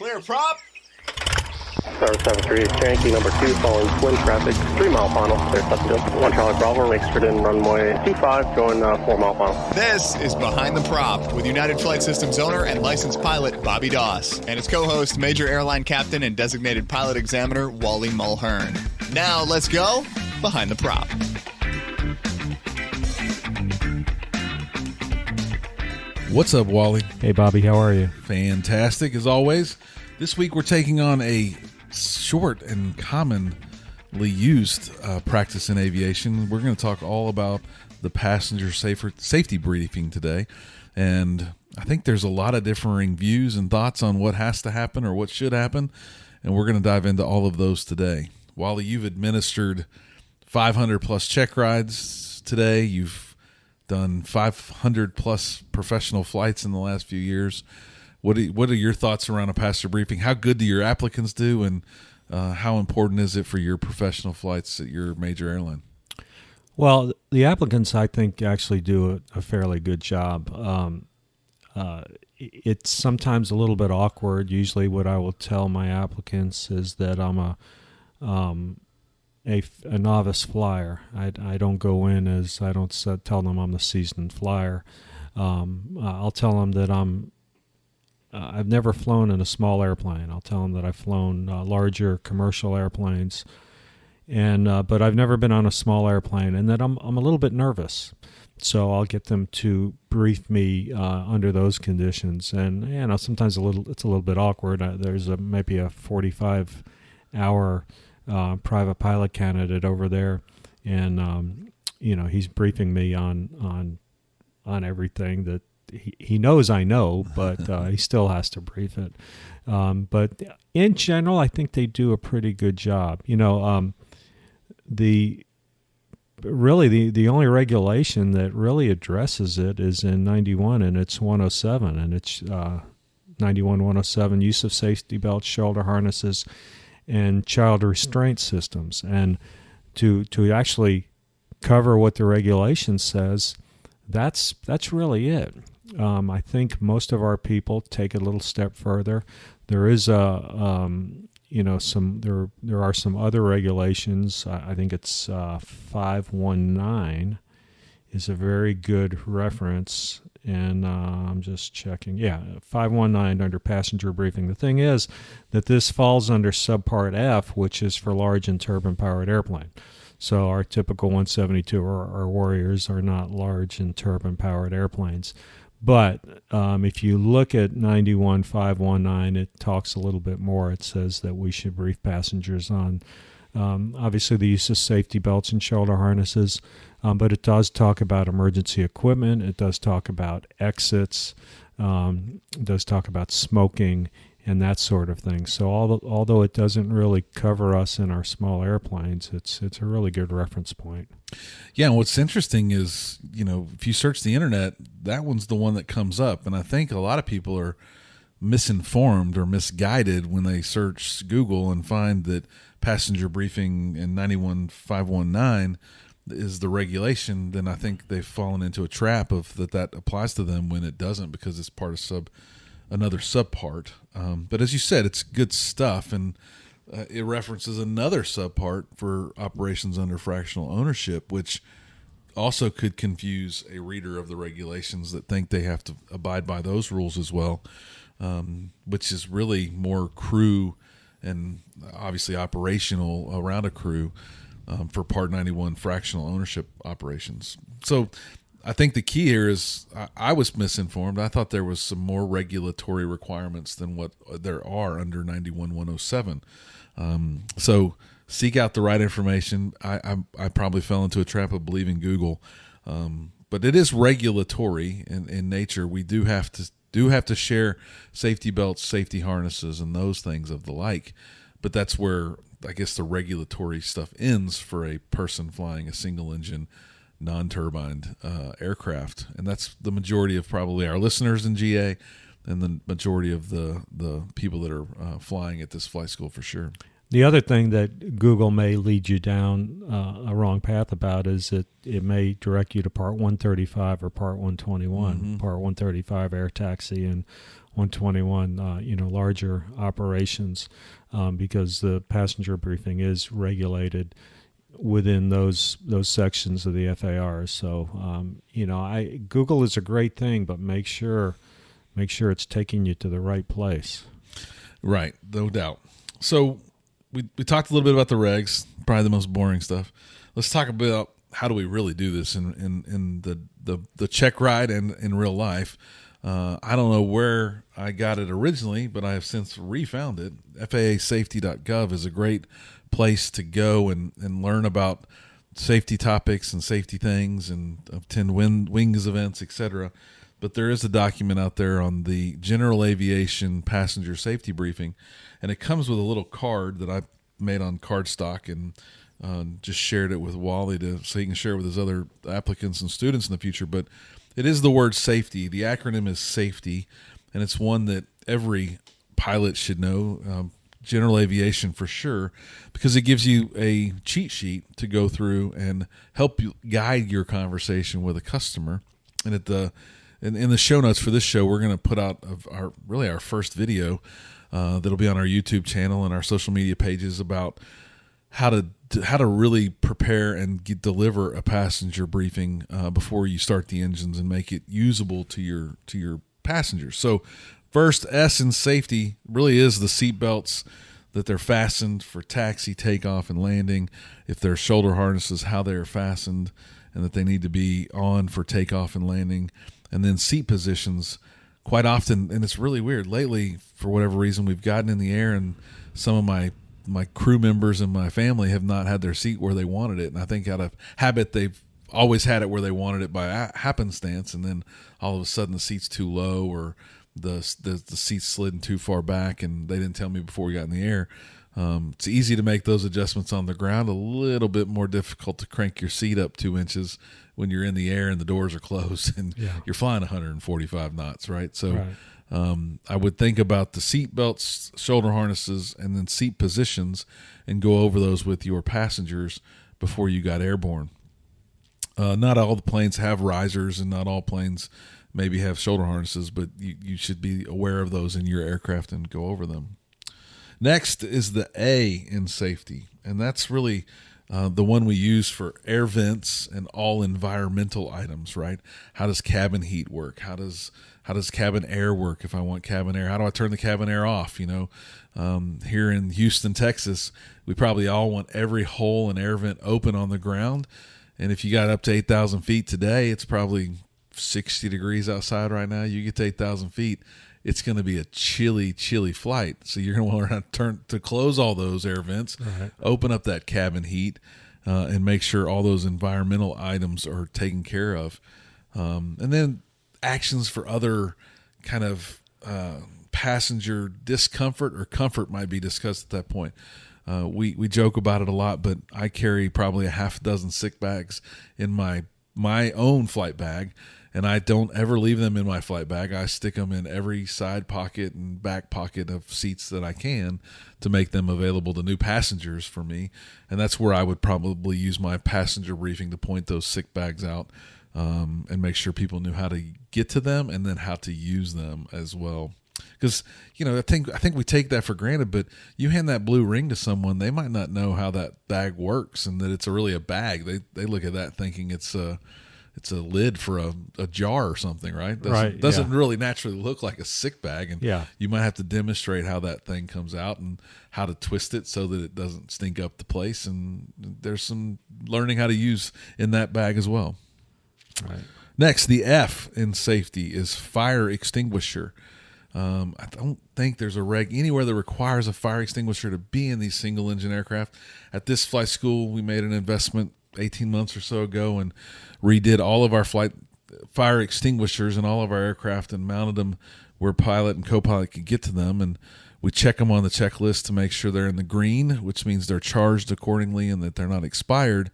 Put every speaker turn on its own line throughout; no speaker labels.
Clear prop.
Star 73 is Yankee number 2 following twin traffic, 3 mile final, clear subject. 1 Charlie Bravo, exit in runway 25, going 4 mile final.
This is Behind the Prop with United Flight Systems owner and licensed pilot Bobby Doss and his co-host, Major Airline Captain and designated pilot examiner Wally Mulhern. Now let's go Behind the Prop.
What's up, Wally?
Hey, Bobby, how are you?
Fantastic, as always. This week we're taking on a short and commonly used practice in aviation. We're going to talk all about the passenger safety briefing today. And I think there's a lot of differing views and thoughts on what has to happen or what should happen. And we're going to dive into all of those today. Wally, you've administered 500 plus check rides today. You've done 500 plus professional flights in the last few years. What are your thoughts around a passenger briefing? How good do your applicants do, and how important is it for your professional flights at your major airline?
Well, the applicants, I think, actually do a fairly good job. It's sometimes a little bit awkward. Usually what I will tell my applicants is that I'm a novice flyer. I don't go in as, I don't tell them I'm the seasoned flyer. I'll tell them that I've never flown in a small airplane. I'll tell them that I've flown larger commercial airplanes, but I've never been on a small airplane, and that I'm a little bit nervous. So I'll get them to brief me under those conditions, and sometimes it's a little bit awkward. There's maybe a 45-hour private pilot candidate over there, and he's briefing me on everything that he knows I know, but he still has to brief it. But in general, I think they do a pretty good job. The only regulation that really addresses it is in 91, and it's 107, and it's 91-107, use of safety belts, shoulder harnesses, and child restraint systems. And to actually cover what the regulation says, that's really it. I think most of our people take it a little step further. There is there are some other regulations. I think it's 519 is a very good reference, and I'm just checking. Yeah, 519 under passenger briefing. The thing is that this falls under subpart F, which is for large and turbine-powered airplane. So our typical 172 or our Warriors are not large and turbine-powered airplanes. But if you look at 91-519, it talks a little bit more. It says that we should brief passengers on, obviously, the use of safety belts and shoulder harnesses, but it does talk about emergency equipment. It does talk about exits. It does talk about smoking and that sort of thing. So although it doesn't really cover us in our small airplanes, it's a really good reference point.
Yeah, and what's interesting is, if you search the internet, that one's the one that comes up. And I think a lot of people are misinformed or misguided when they search Google and find that passenger briefing in 91-519 is the regulation. Then I think they've fallen into a trap of that applies to them when it doesn't, because it's part of another subpart. But as you said, it's good stuff, and it references another subpart for operations under fractional ownership, which also could confuse a reader of the regulations that think they have to abide by those rules as well, which is really more crew and obviously operational around a crew for Part 91 fractional ownership operations. So I think the key here is I was misinformed. I thought there was some more regulatory requirements than what there are under 91-107. So seek out the right information. I probably fell into a trap of believing Google, but it is regulatory in nature. We do have to share safety belts, safety harnesses, and those things of the like. But that's where I guess the regulatory stuff ends for a person flying a single engine non-turbined aircraft, and that's the majority of probably our listeners in GA and the majority of the people that are flying at this flight school for sure.
The other thing that Google may lead you down a wrong path about is that it may direct you to Part 135 or Part 121. Mm-hmm. Part 135 air taxi and 121, larger operations, because the passenger briefing is regulated within those sections of the FAR. So, Google is a great thing, but make sure it's taking you to the right place.
Right, no doubt. So we talked a little bit about the regs, probably the most boring stuff. Let's talk about how do we really do this in the check ride and in real life. I don't know where I got it originally, but I have since refound it. FAAsafety.gov is a great place to go and learn about safety topics and safety things and attend wings events, etc. But there is a document out there on the General Aviation Passenger Safety Briefing, and it comes with a little card that I made on cardstock and just shared it with Wally so he can share it with his other applicants and students in the future. But it is the word safety. The acronym is SAFETY, and it's one that every pilot should know, general aviation for sure, because it gives you a cheat sheet to go through and help you guide your conversation with a customer. And in the show notes for this show, we're going to put out our first video that'll be on our YouTube channel and our social media pages about how to really prepare and deliver a passenger briefing before you start the engines and make it usable to your passengers. So first, S in safety really is the seat belts, that they're fastened for taxi, takeoff, and landing. If they're shoulder harnesses, how they're fastened, and that they need to be on for takeoff and landing. And then seat positions, quite often, and it's really weird. Lately, for whatever reason, we've gotten in the air, and some of my crew members and my family have not had their seat where they wanted it. And I think out of habit, they've always had it where they wanted it by happenstance, and then all of a sudden the seat's too low or the seat's slidden too far back, and they didn't tell me before we got in the air. It's easy to make those adjustments on the ground, a little bit more difficult to crank your seat up 2 inches when you're in the air and the doors are closed and you're flying 145 knots, right? So I would think about the seat belts, shoulder harnesses, and then seat positions, and go over those with your passengers before you got airborne. Not all the planes have risers, and not all planes maybe have shoulder harnesses, but you should be aware of those in your aircraft and go over them. Next is the A in safety, and that's really the one we use for air vents and all environmental items, right? How does cabin heat work? How does cabin air work if I want cabin air? How do I turn the cabin air off? Here in Houston, Texas, we probably all want every hole and air vent open on the ground. And if you got up to 8,000 feet today, it's probably 60 degrees outside right now. You get to 8,000 feet, it's going to be a chilly flight. So you're going to want to close all those air vents, open up that cabin heat, and make sure all those environmental items are taken care of. And then actions for other kind of passenger discomfort or comfort might be discussed at that point. We joke about it a lot, but I carry probably a half dozen sick bags in my own flight bag, and I don't ever leave them in my flight bag. I stick them in every side pocket and back pocket of seats that I can to make them available to new passengers for me. And that's where I would probably use my passenger briefing to point those sick bags out, and make sure people knew how to get to them and then how to use them as well. Because, I think we take that for granted, but you hand that blue ring to someone, they might not know how that bag works and that it's really a bag. They look at that thinking it's a lid for a jar or something, right? Doesn't really naturally look like a sick bag, and you might have to demonstrate how that thing comes out and how to twist it so that it doesn't stink up the place. And there's some learning how to use in that bag as well.
Right.
Next, the F in safety is fire extinguisher. I don't think there's a reg anywhere that requires a fire extinguisher to be in these single engine aircraft. At this flight school, we made an investment 18 months or so ago and redid all of our fire extinguishers in all of our aircraft and mounted them where pilot and co-pilot could get to them. And we check them on the checklist to make sure they're in the green, which means they're charged accordingly and that they're not expired.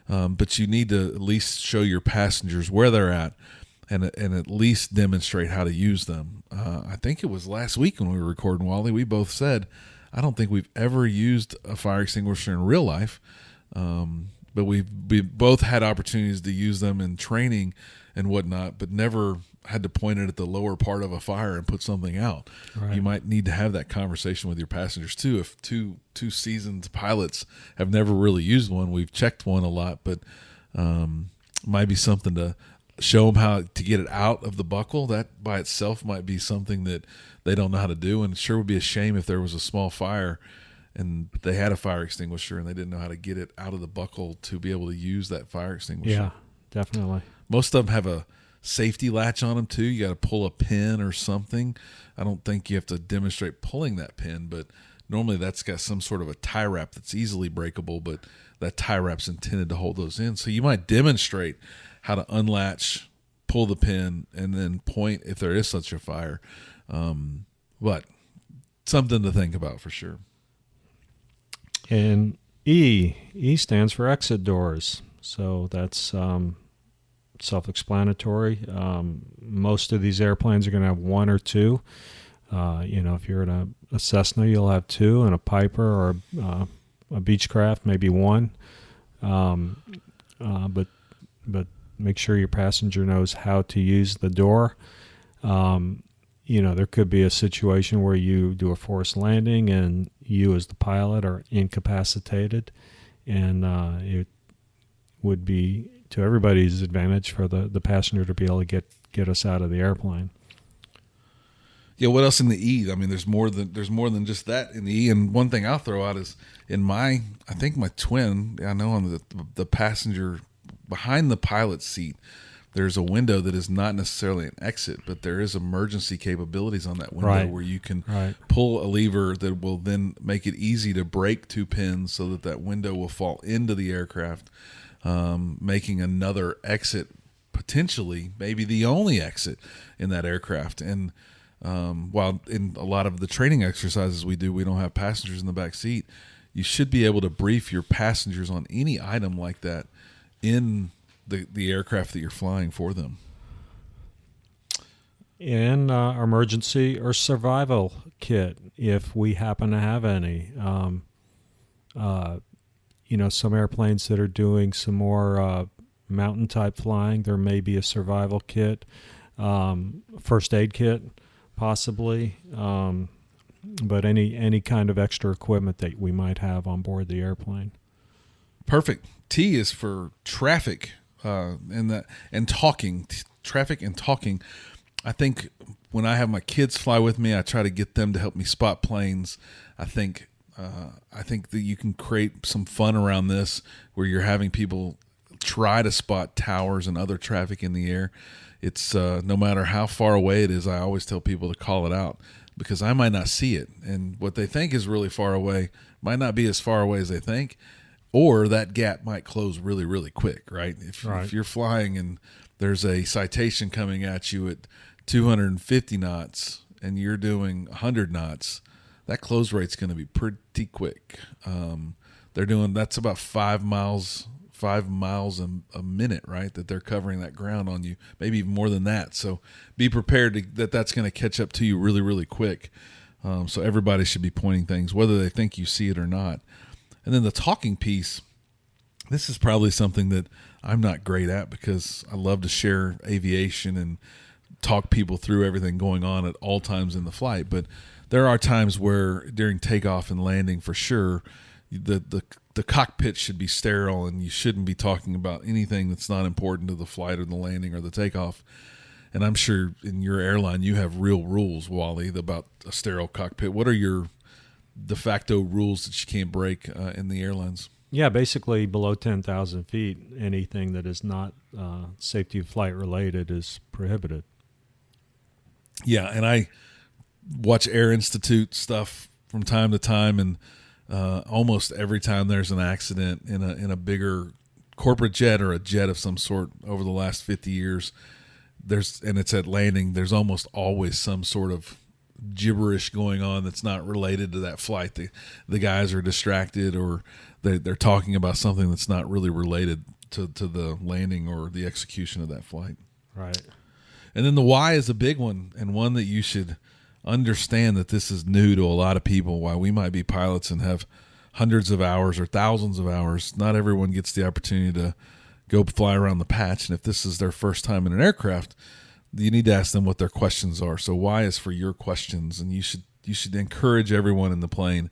But you need to at least show your passengers where they're at and at least demonstrate how to use them. I think it was last week when we were recording, Wally, we both said, I don't think we've ever used a fire extinguisher in real life, but we both had opportunities to use them in training and whatnot, but never had to point it at the lower part of a fire and put something out.
Right.
You might need to have that conversation with your passengers too. If two seasoned pilots have never really used one, we've checked one a lot, but might be something to show them how to get it out of the buckle. That by itself might be something that they don't know how to do, and it sure would be a shame if there was a small fire and they had a fire extinguisher and they didn't know how to get it out of the buckle to be able to use that fire extinguisher.
Yeah, definitely.
Most of them have a safety latch on them too. You got to pull a pin or something. I don't think you have to demonstrate pulling that pin, but normally that's got some sort of a tie wrap that's easily breakable, but that tie wrap's intended to hold those in. So you might demonstrate how to unlatch, pull the pin, and then point if there is such a fire. But something to think about for sure.
And E stands for exit doors. So that's self-explanatory. Most of these airplanes are going to have one or two. If you're in a Cessna, you'll have two, and a Piper or a Beechcraft, maybe one. But make sure your passenger knows how to use the door. There could be a situation where you do a forced landing and you as the pilot are incapacitated, and it would be to everybody's advantage for the passenger to be able to get us out of the airplane.
Yeah, what else in the E? I mean, there's more than just that in the E. And one thing I'll throw out is I think my twin, I know on the passenger behind the pilot's seat, there's a window that is not necessarily an exit, but there is emergency capabilities on that window,
right,
where you can
right,
pull a lever that will then make it easy to break two pins so that window will fall into the aircraft, making another exit, potentially maybe the only exit in that aircraft. And while in a lot of the training exercises we do, we don't have passengers in the back seat, you should be able to brief your passengers on any item like that in the aircraft that you're flying for them.
And emergency or survival kit, if we happen to have any. Some airplanes that are doing some more mountain type flying, there may be a survival kit, first aid kit, possibly, but any kind of extra equipment that we might have on board the airplane.
Perfect. T is for traffic, and talking. Traffic and talking. I think when I have my kids fly with me, I try to get them to help me spot planes. I think that you can create some fun around this, where you're having people try to spot towers and other traffic in the air. It's no matter how far away it is, I always tell people to call it out, because I might not see it, and what they think is really far away might not be as far away as they think, or that gap might close really, really quick, right? If you're flying and there's a citation coming at you at 250 knots and you're doing 100 knots, that close rate's going to be pretty quick. That's about 5 miles a minute, right? That they're covering that ground on you, maybe even more than that. So be prepared that's going to catch up to you really, really quick. So everybody should be pointing things, whether they think you see it or not. And then the talking piece, this is probably something that I'm not great at, because I love to share aviation and talk people through everything going on at all times in the flight. But there are times where during takeoff and landing, for sure, the cockpit should be sterile, and you shouldn't be talking about anything that's not important to the flight or the landing or the takeoff. And I'm sure in your airline you have real rules, Wally, about a sterile cockpit. What are your de facto rules that you can't break in the airlines?
Yeah, basically below 10,000 feet, anything that is not safety of flight related is prohibited.
Yeah, and I watch Air Institute stuff from time to time, and almost every time there's an accident in a bigger corporate jet or a jet of some sort over the last 50 years, and it's at landing, there's almost always some sort of gibberish going on that's not related to that flight. The guys are distracted, or they're talking about something that's not really related to the landing or the execution of that flight.
Right.
And then the why is a big one, and one that you should understand that this is new to a lot of people. While we might be pilots and have hundreds of hours or thousands of hours, not everyone gets the opportunity to go fly around the patch. And if this is their first time in an aircraft, you need to ask them what their questions are. So why is for your questions, and you should encourage everyone in the plane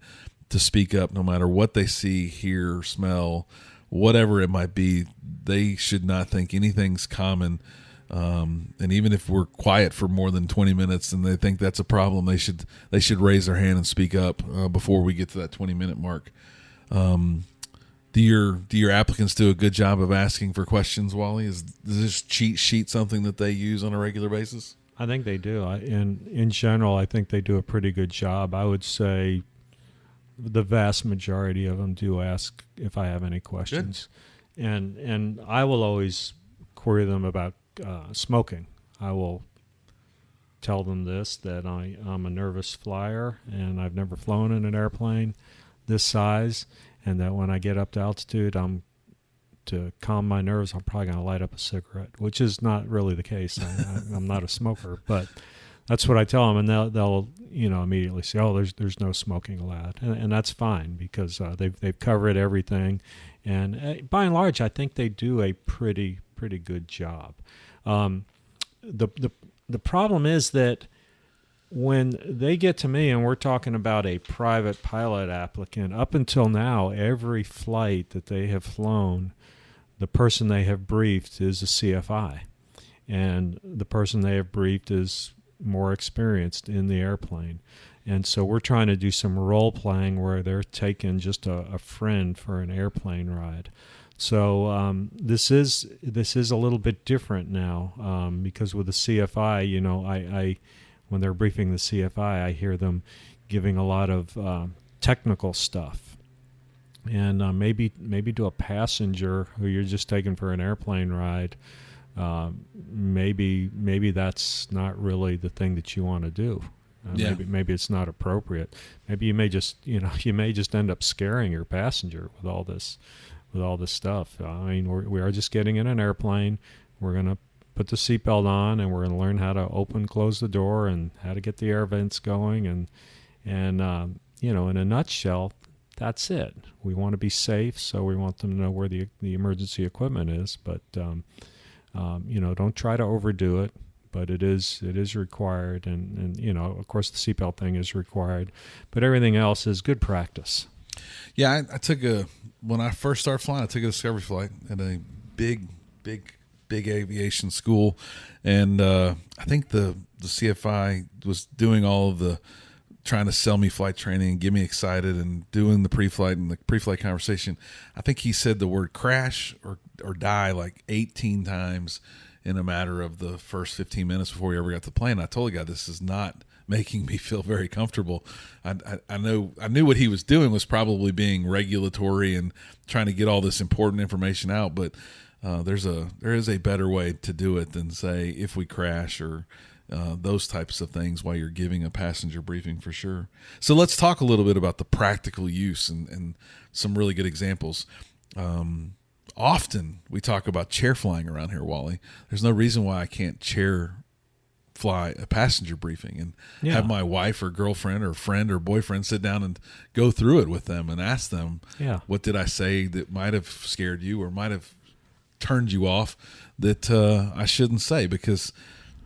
to speak up no matter what they see, hear, smell, whatever it might be. They should not think anything's common. And even if we're quiet for more than 20 minutes and they think that's a problem, they should raise their hand and speak up before we get to that 20-minute mark. Do your applicants do a good job of asking for questions, Wally? Is this cheat sheet something that they use on a regular basis?
I think they do. In general, I think they do a pretty good job. I would say the vast majority of them do ask if I have any questions. Good. And I will always query them about smoking. I will tell them that I'm a nervous flyer and I've never flown in an airplane this size, and that when I get up to altitude, to calm my nerves, I'm probably going to light up a cigarette, which is not really the case. I'm not a smoker, but that's what I tell them, and they'll immediately say, "Oh, there's no smoking allowed," and that's fine because they've covered everything, and by and large, I think they do a pretty good job. The problem is that when they get to me and we're talking about a private pilot applicant, up until now, every flight that they have flown, the person they have briefed is a CFI, and the person they have briefed is more experienced in the airplane. And so we're trying to do some role playing where they're taking just a friend for an airplane ride. So this is a little bit different now because with the CFI, I when they're briefing the CFI, I hear them giving a lot of technical stuff, and maybe to a passenger who you're just taking for an airplane ride, maybe that's not really the thing that you want to do. Maybe it's not appropriate. Maybe you may just end up scaring your passenger with all this stuff. I mean, we are just getting in an airplane. We're going to put the seatbelt on, and we're going to learn how to close the door, and how to get the air vents going, and in a nutshell, that's it. We want to be safe, so we want them to know where the emergency equipment is. But don't try to overdo it. But it is required, and of course the seatbelt thing is required, but everything else is good practice.
Yeah, when I first started flying, I took a discovery flight at a big aviation school, and I think the CFI was doing all of the trying to sell me flight training and get me excited and doing the pre-flight and the pre-flight conversation. I think he said the word crash or die like 18 times in a matter of the first 15 minutes before we ever got to the plane. I told the guy, this is not making me feel very comfortable. I knew what he was doing was probably being regulatory and trying to get all this important information out, but there is a better way to do it than say if we crash or those types of things while you're giving a passenger briefing, for sure. So let's talk a little bit about the practical use and some really good examples. Often we talk about chair flying around here, Wally. There's no reason why I can't chair fly a passenger briefing and have my wife or girlfriend or friend or boyfriend sit down and go through it with them and ask them, what did I say that might have scared you or might have turned you off that I shouldn't say? Because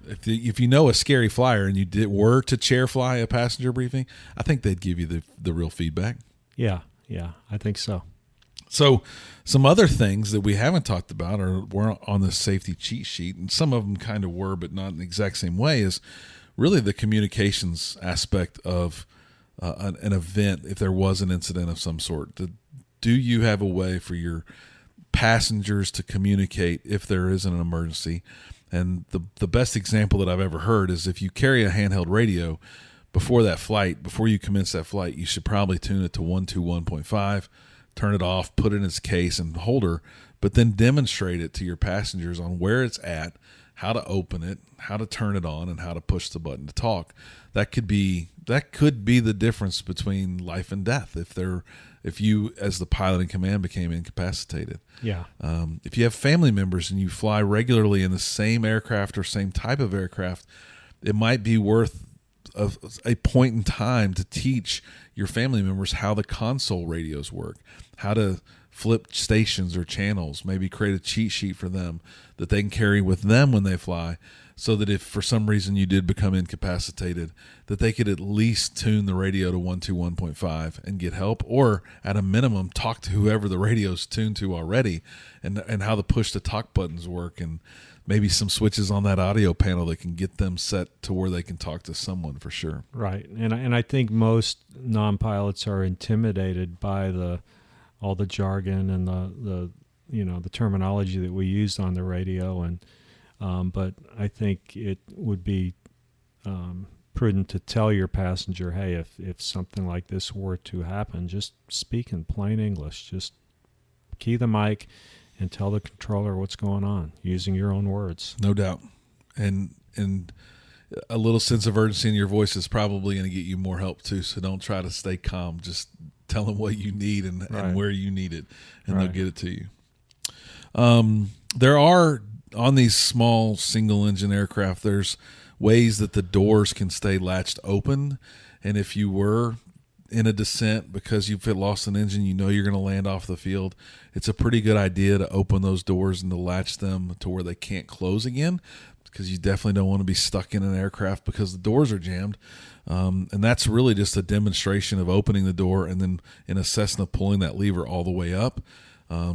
if you know a scary flyer and you were to chair fly a passenger briefing, I think they'd give you the real feedback. Yeah,
I think so.
So some other things that we haven't talked about were on the safety cheat sheet, and some of them kind of were, but not in the exact same way, is really the communications aspect of an event. If there was an incident of some sort, do you have a way for your passengers to communicate if there is an emergency? And the best example that I've ever heard is if you carry a handheld radio before you commence that flight, you should probably tune it to 121.5. Turn it off, put it in its case and holder, but then demonstrate it to your passengers on where it's at, how to open it, how to turn it on, and how to push the button to talk. That could be the difference between life and death if you, as the pilot in command, became incapacitated.
Yeah.
If you have family members and you fly regularly in the same aircraft or same type of aircraft, it might be worth a point in time to teach your family members how the console radios work, how to flip stations or channels, maybe create a cheat sheet for them that they can carry with them when they fly, so that if for some reason you did become incapacitated, that they could at least tune the radio to 121.5 and get help, or at a minimum talk to whoever the radio's tuned to already, and how the push to talk buttons work, and maybe some switches on that audio panel that can get them set to where they can talk to someone for sure.
Right. And I think most non-pilots are intimidated by all the jargon and the terminology that we use on the radio, and but I think it would be prudent to tell your passenger, hey, if something like this were to happen, just speak in plain English. Just key the mic and tell the controller what's going on using your own words.
No doubt. And a little sense of urgency in your voice is probably going to get you more help too. So don't try to stay calm. Just tell them what you need and where you need it, and they'll get it to you. There are, on these small single engine aircraft, there's ways that the doors can stay latched open. And if you were in a descent because you've lost an engine, you know you're going to land off the field, it's a pretty good idea to open those doors and to latch them to where they can't close again, because you definitely don't want to be stuck in an aircraft because the doors are jammed. And that's really just a demonstration of opening the door and then in a Cessna pulling that lever all the way up.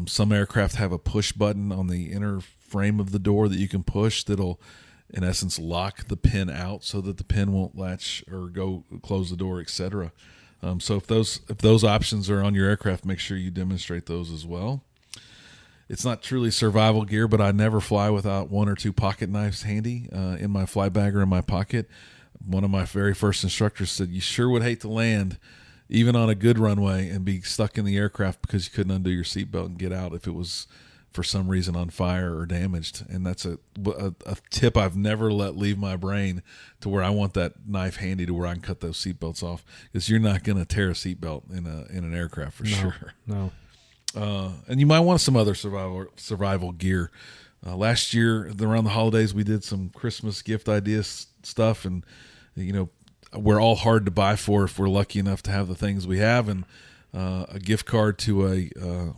Some aircraft have a push button on the inner frame of the door that you can push that'll, in essence, lock the pin out so that the pin won't latch or go close the door, etc. So if those options are on your aircraft, make sure you demonstrate those as well. It's not truly survival gear, but I never fly without one or two pocket knives handy in my fly bag or in my pocket. One of my very first instructors said, you sure would hate to land even on a good runway and be stuck in the aircraft because you couldn't undo your seatbelt and get out if it was for some reason on fire or damaged. And that's a tip I've never let leave my brain, to where I want that knife handy to where I can cut those seatbelts off, because you're not going to tear a seatbelt in an aircraft for sure.
No.
And you might want some other survival gear. Last year around the holidays, we did some Christmas gift ideas stuff, and we're all hard to buy for if we're lucky enough to have the things we have. And a gift card to a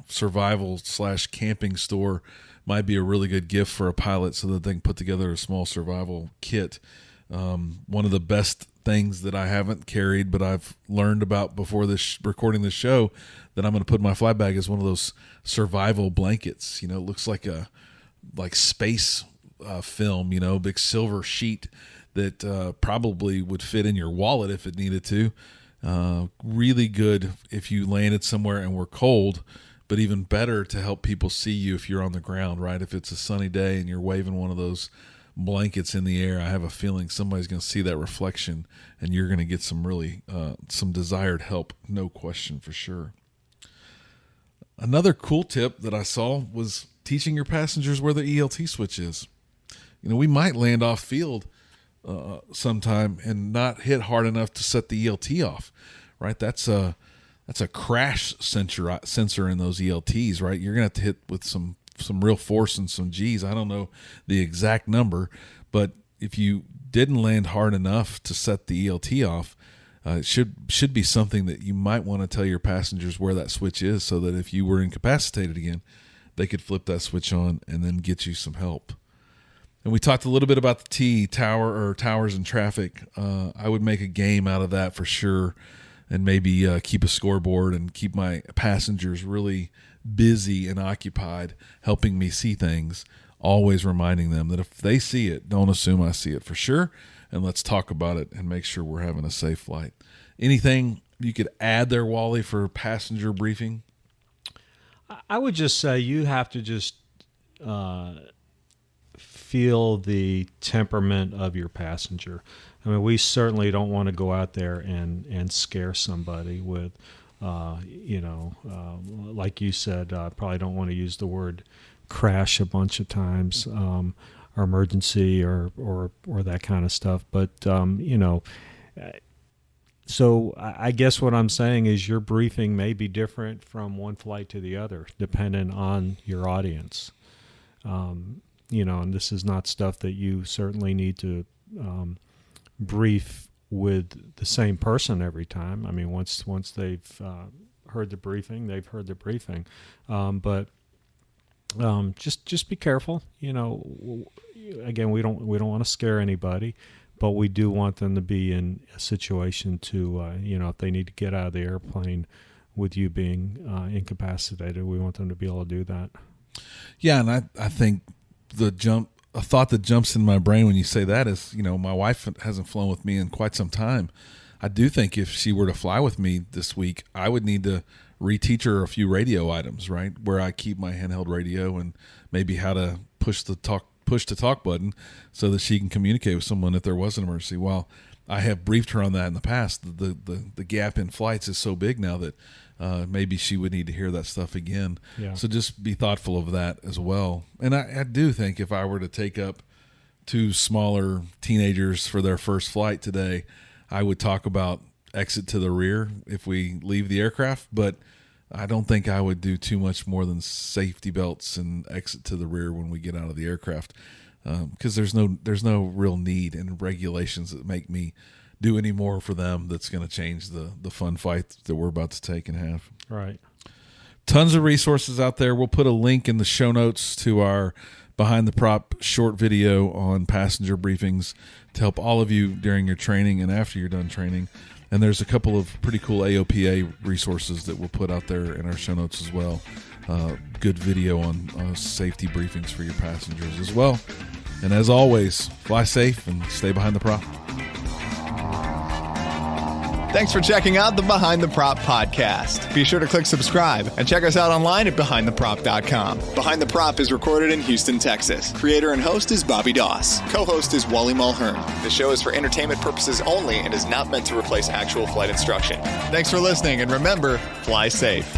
survival/camping store might be a really good gift for a pilot, so that they can put together a small survival kit. One of the best things that I haven't carried, but I've learned about before recording this show, that I'm going to put in my fly bag, is one of those survival blankets. It looks like space film, big silver sheet that probably would fit in your wallet if it needed to. Really good if you landed somewhere and were cold, but even better to help people see you if you're on the ground, right? If it's a sunny day and you're waving one of those blankets in the air, I have a feeling somebody's going to see that reflection, and you're going to get some really some desired help, no question, for sure. Another cool tip that I saw was teaching your passengers where the ELT switch is. We might land off field sometime and not hit hard enough to set the ELT off, right? That's a crash sensor in those ELTs, right? You're going to have to hit with some real force and some G's. I don't know the exact number, but if you didn't land hard enough to set the ELT off, it should be something that you might want to tell your passengers where that switch is, so that if you were incapacitated again, they could flip that switch on and then get you some help. And we talked a little bit about the towers and traffic. I would make a game out of that for sure, and maybe keep a scoreboard and keep my passengers really busy and occupied helping me see things, always reminding them that if they see it, don't assume I see it for sure, and let's talk about it and make sure we're having a safe flight. Anything you could add there, Wally, for passenger briefing?
I would just say you have to just feel the temperament of your passenger. I mean, we certainly don't want to go out there and scare somebody with, like you said, probably don't want to use the word crash a bunch of times, or emergency or that kind of stuff. But, so I guess what I'm saying is your briefing may be different from one flight to the other, depending on your audience. And this is not stuff that you certainly need to brief with the same person every time. I mean, once they've heard the briefing, they've heard the briefing. But just be careful. again, we don't want to scare anybody, but we do want them to be in a situation to, if they need to get out of the airplane with you being incapacitated, we want them to be able to do that.
Yeah, and I think a thought that jumps in my brain when you say that is, my wife hasn't flown with me in quite some time. I do think if she were to fly with me this week, I would need to reteach her a few radio items, right? Where I keep my handheld radio and maybe how to push the talk button so that she can communicate with someone if there was an emergency. Well, I have briefed her on that in the past. The gap in flights is so big now that maybe she would need to hear that stuff again.
Yeah. So
just be thoughtful of that as well. And I do think if I were to take up 2 smaller teenagers for their first flight today, I would talk about exit to the rear if we leave the aircraft, but I don't think I would do too much more than safety belts and exit to the rear when we get out of the aircraft, because there's no real need and regulations that make me do any more for them that's going to change the fun fight that we're about to take and have.
Right.
Tons of resources out there. We'll put a link in the show notes to our Behind the Prop short video on passenger briefings to help all of you during your training and after you're done training. And there's a couple of pretty cool AOPA resources that we'll put out there in our show notes as well. Good video on safety briefings for your passengers as well. And as always, fly safe and stay behind the prop.
Thanks for checking out the Behind the Prop podcast. Be sure to click subscribe and check us out online at BehindTheProp.com. Behind the Prop is recorded in Houston, Texas. Creator and host is Bobby Doss. Co-host is Wally Mulhern. The show is for entertainment purposes only and is not meant to replace actual flight instruction. Thanks for listening, and remember, fly safe.